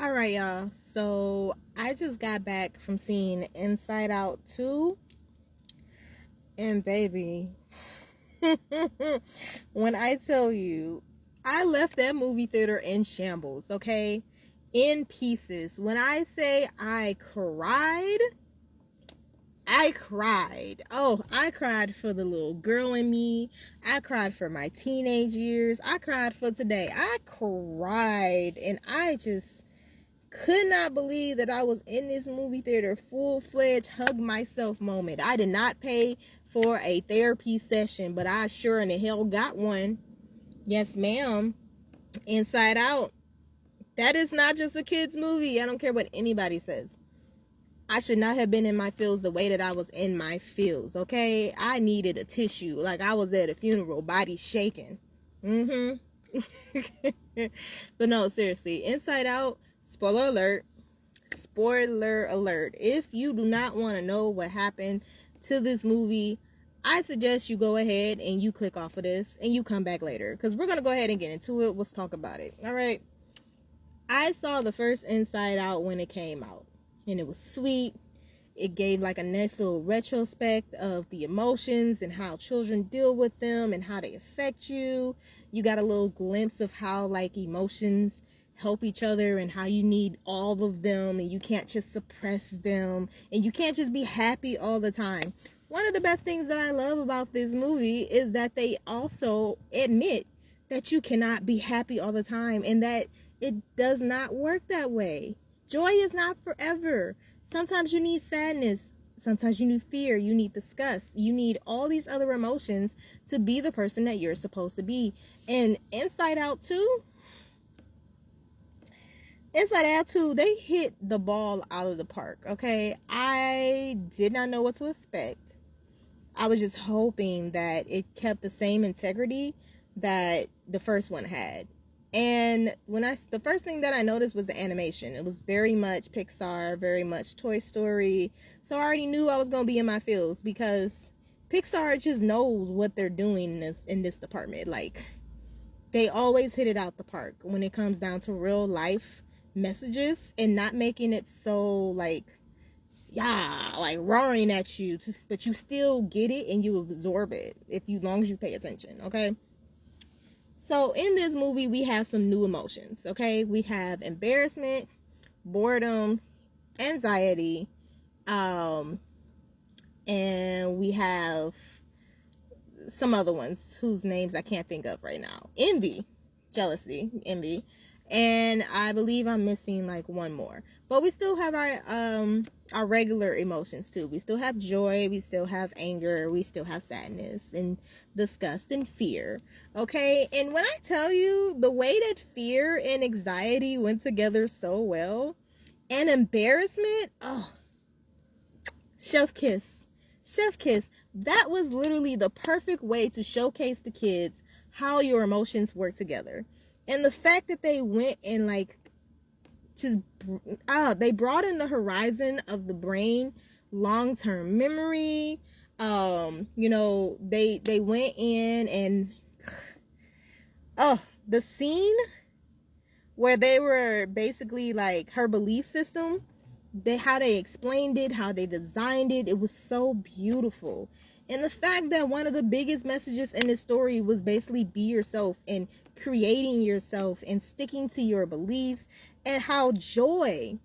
All right, y'all. So I just got back from seeing Inside Out 2, and baby, when I tell you, I left that movie theater in shambles, okay? In pieces. When I say I cried, I cried. Oh, I cried for the little girl in me. I cried for my teenage years. I cried for today. I cried, and I just could not believe that I was in this movie theater, full-fledged hug myself moment. I did not pay for a therapy session, but I sure in the hell got one. Yes, ma'am. Inside Out. That is not just a kid's movie. I don't care what anybody says. I should not have been in my feels the way that I was in my feels, okay? I needed a tissue. Like I was at a funeral, body shaking. But no, seriously. Inside Out, spoiler alert. Spoiler alert. If you do not want to know what happened to this movie, I suggest you go ahead and you click off of this and you come back later, because we're going to go ahead and get into it. Let's talk about it. All right. I saw the first Inside Out when it came out, and it was sweet. It gave like a nice little retrospect of the emotions and how children deal with them and how they affect you. You got a little glimpse of how like emotions help each other and how you need all of them, and you can't just suppress them, and you can't just be happy all the time. One of the best things that I love about this movie is that they also admit that you cannot be happy all the time, and that it does not work that way. Joy is not forever. Sometimes you need sadness. Sometimes you need fear. You need disgust. You need all these other emotions to be the person that you're supposed to be. And Inside Out 2, they hit the ball out of the park, okay? I did not know what to expect. I was just hoping that it kept the same integrity that the first one had. And the first thing that I noticed was the animation. It was very much Pixar, very much Toy Story. So I already knew I was going to be in my feels, because Pixar just knows what they're doing in this department. Like, they always hit it out the park when it comes down to real life messages, and not making it so like, yeah, like roaring at you, but you still get it and you absorb it long as you pay attention, okay? So in this movie, we have some new emotions, okay? We have embarrassment, boredom, anxiety, and we have some other ones whose names I can't think of right now. Envy, jealousy, envy, and I believe I'm missing like one more. But we still have our regular emotions too. We still have joy, we still have anger, we still have sadness and disgust and fear. Okay? And when I tell you the way that fear and anxiety went together so well, and embarrassment, oh, chef kiss. Chef kiss. That was literally the perfect way to showcase the kids how your emotions work together. And the fact that they went and like just they brought in the horizon of the brain, long-term memory. They went in and the scene where they were basically like her belief system, how they explained it, how they designed it, it was so beautiful. And the fact that one of the biggest messages in this story was basically be yourself and creating yourself and sticking to your beliefs, and how joy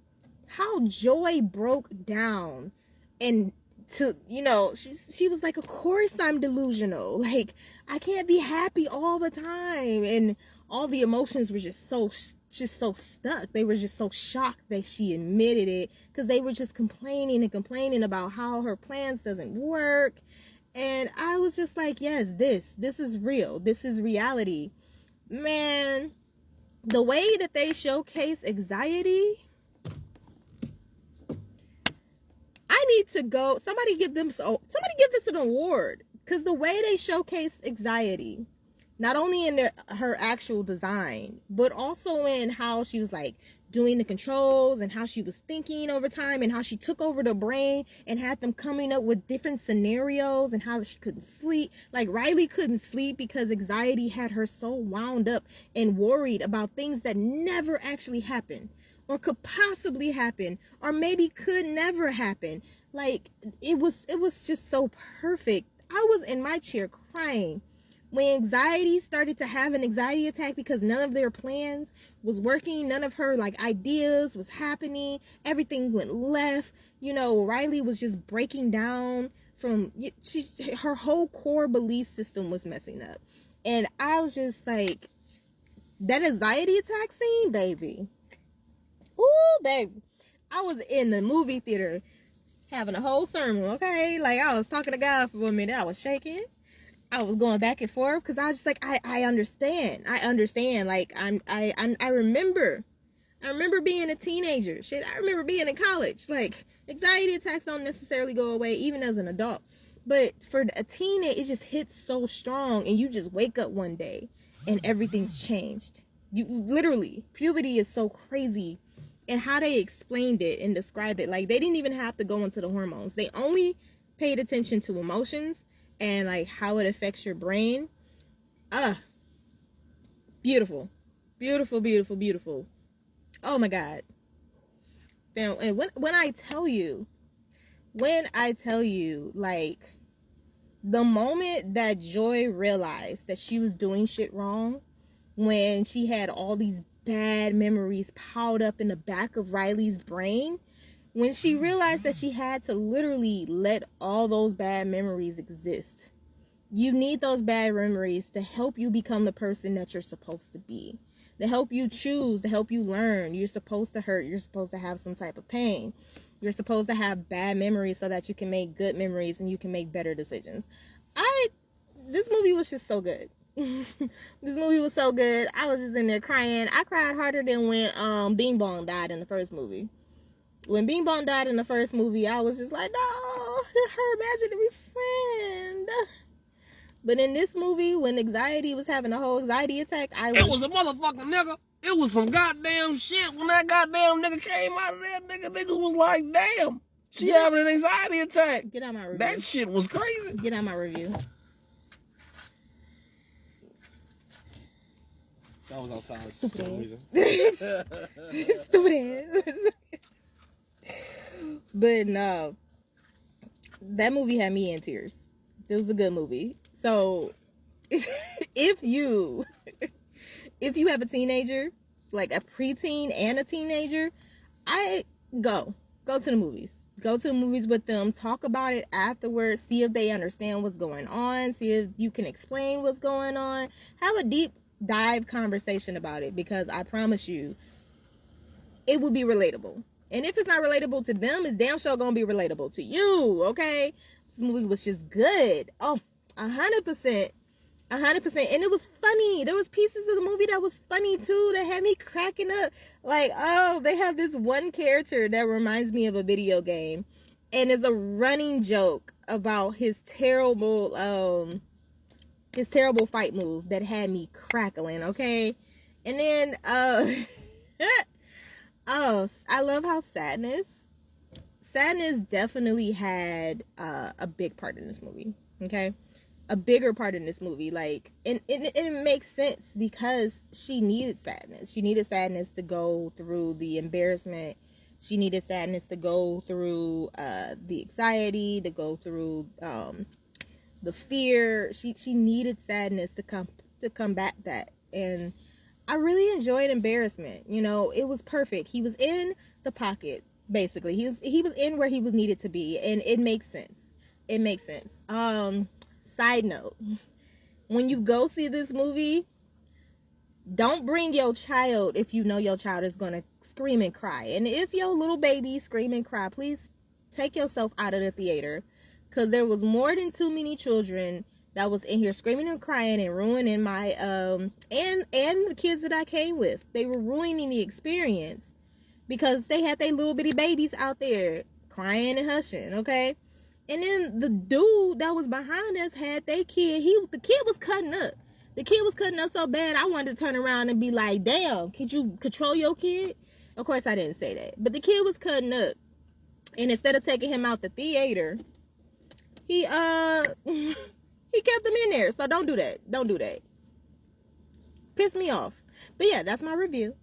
broke down, and she was like, of course I'm delusional, like I can't be happy all the time, and all the emotions were just so stuck. They were just so shocked that she admitted it, because they were just complaining about how her plans doesn't work. And I was just like, yes, this is real, this is reality, man. The way that they showcase anxiety, I need to go. Somebody give this an award, because the way they showcase anxiety, Not only in her actual design, but also in how she was like doing the controls and how she was thinking over time and how she took over the brain and had them coming up with different scenarios and how she couldn't sleep. Like Riley couldn't sleep because anxiety had her so wound up and worried about things that never actually happened or could possibly happen or maybe could never happen. Like it was just so perfect. I was in my chair crying when anxiety started to have an anxiety attack because none of their plans was working, none of her like ideas was happening, everything went left. You know, Riley was just breaking down from her whole core belief system was messing up. And I was just like, that anxiety attack scene, baby. Ooh, baby. I was in the movie theater having a whole sermon, okay? Like I was talking to God for a minute. I was shaking. I was going back and forth because I was just like, I understand. Like I remember being a teenager. Shit, I remember being in college. Like anxiety attacks don't necessarily go away even as an adult, but for a teenager, it just hits so strong, and you just wake up one day and everything's changed. You literally, puberty is so crazy, and how they explained it and described it, like they didn't even have to go into the hormones. They only paid attention to emotions and like how it affects your brain. Beautiful. Oh my God. Now, and when I tell you, like the moment that Joy realized that she was doing shit wrong, when she had all these bad memories piled up in the back of Riley's brain, when she realized that she had to literally let all those bad memories exist. You need those bad memories to help you become the person that you're supposed to be, to help you choose, to help you learn. You're supposed to hurt. You're supposed to have some type of pain. You're supposed to have bad memories so that you can make good memories and you can make better decisions. This movie was just so good. This movie was so good. I was just in there crying. I cried harder than when Bing Bong died in the first movie. When Bing Bong died in the first movie, I was just like, no, her imaginary friend. But in this movie, when anxiety was having a whole anxiety attack, It was a motherfucking nigga. It was some goddamn shit. When that goddamn nigga came out of that nigga was like, damn, she having an anxiety attack. Get out my review. That shit was crazy. Get out my review. That was outside. Stupid ass. Stupid ass. But no, that movie had me in tears. It was a good movie. So if you have a teenager, like a preteen and a teenager, go to the movies. Go to the movies with them. Talk about it afterwards. See if they understand what's going on. See if you can explain what's going on. Have a deep dive conversation about it, because I promise you it will be relatable. And if it's not relatable to them, it's damn sure gonna be relatable to you. Okay, this movie was just good. 100%, and it was funny. There was pieces of the movie that was funny too, that had me cracking up. Like, they have this one character that reminds me of a video game, and it's a running joke about his terrible fight moves that had me crackling. Okay, and then I love how sadness definitely had a big part in this movie. Okay, a bigger part in this movie. Like, and it makes sense, because she needed sadness. She needed sadness to go through the embarrassment. She needed sadness to go through the anxiety, to go through the fear. She needed sadness to combat that. And I really enjoyed embarrassment. You know, it was perfect. He was in the pocket, basically. He was in where he was needed to be, and it makes sense. It makes sense. Side note, when you go see this movie, don't bring your child if you know your child is gonna scream and cry. And if your little baby scream and cry, please take yourself out of the theater, because there was more than too many children that was in here screaming and crying and ruining my and the kids that I came with. They were ruining the experience because they had their little bitty babies out there crying and hushing. Okay, and then the dude that was behind us had their kid. The kid was cutting up. The kid was cutting up so bad, I wanted to turn around and be like, damn, could you control your kid? Of course, I didn't say that. But the kid was cutting up. And instead of taking him out the theater, he kept him in there. So don't do that. Don't do that. Piss me off. But yeah, that's my review.